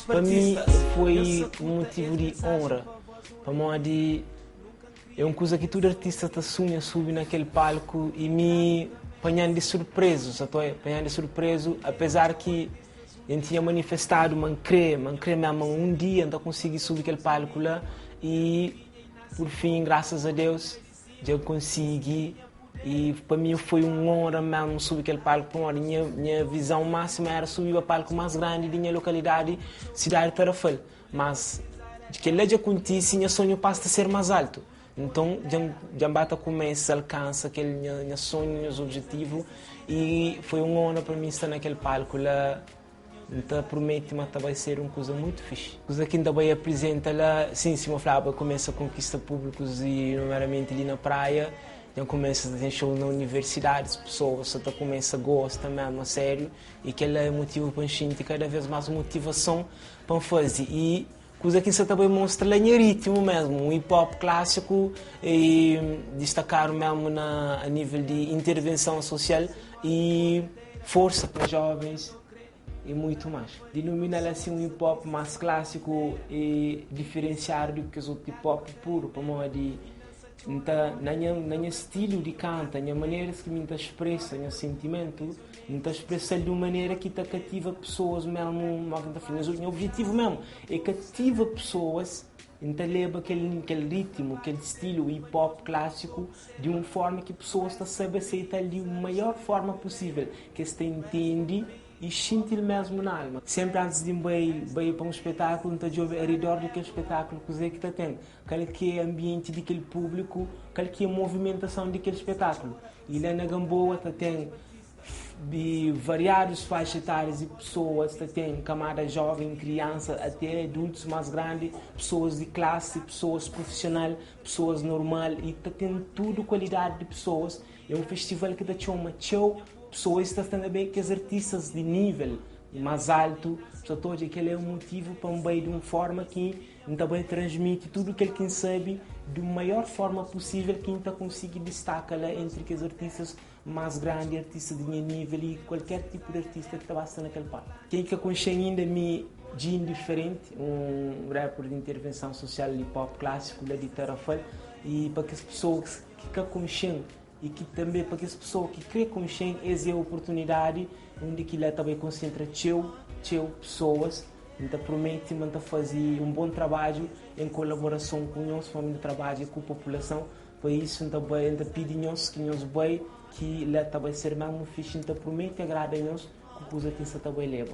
Para mim foi um motivo de honra. Para mim é uma coisa que todo artista está sonha subir naquele palco e me apanhando de surpreso, apesar que a gente tinha manifestado, man crê mesmo, um dia ainda consegui subir aquele palco lá e por fim, graças a Deus, já consegui. E para mim foi uma honra mesmo subir aquele palco. Minha visão máxima era subir o palco mais grande da minha localidade, cidade de Tarrafal. Mas de que já acontece, meu sonho passa a ser mais alto. Então, já começa, alcança aquele meu sonho, meus objetivos. E foi uma honra para mim estar naquele palco lá. Então, prometo-me que vai ser uma coisa muito fixe. Coisa que ainda vai apresentar lá, sim, se eu falar, começa a conquistar públicos e, numeramente, ali na praia. Já começa a ter show na universidade, as pessoas até começam a gostar mesmo, a sério. E que é motivo para a gente, cada vez mais motivação para fazer. E coisa que isso também mostra em ritmo mesmo, um hip-hop clássico, e destacar mesmo a nível de intervenção social e força para os jovens. E muito mais. Denominar assim um hip-hop mais clássico e diferenciado do que os outros hip-hop puro, para mim, na estilo de canto, na maneira que me expressa, no sentimento, me expressa de uma maneira que cativa pessoas mesmo, o objetivo mesmo é cativar pessoas, então leva aquele ritmo, aquele estilo hip-hop clássico de uma forma que pessoas sabem aceitar de uma maior forma possível, que se entende e sentir mesmo na alma. Sempre antes de ir para um espetáculo, não está ao redor daquele espetáculo que está tendo. Qual que é o ambiente daquele público, qual que é a movimentação daquele espetáculo. E lá na Gamboa tem de variados faixas etárias e pessoas, tem camada jovem, criança, até adultos mais grandes, pessoas de classe, pessoas profissionais, pessoas normal, e tem tudo qualidade de pessoas. É um festival que dá uma show, pessoas que estão também que os artistas de nível mais alto, portanto, aquele é o motivo para de uma forma que também transmite tudo o que ele sabe de maior forma possível que ainda consiga destacar entre os artistas mais grandes, artistas de nível e qualquer tipo de artista que está naquele palco. Quem que consegue ainda me de indiferente, um rapper de intervenção social de hip-hop clássico lá de Tarrafal, e para que as pessoas que conseguem e que também para que as pessoas que querem conhecer essa é a oportunidade onde que lá também concentra pessoas. Então promete fazer um bom trabalho em colaboração com nós, família de trabalho e com a população. Por isso também pedimos que nós que lá também ser mesmo fixe, então promete agradar a nós com coisa que isso também leva.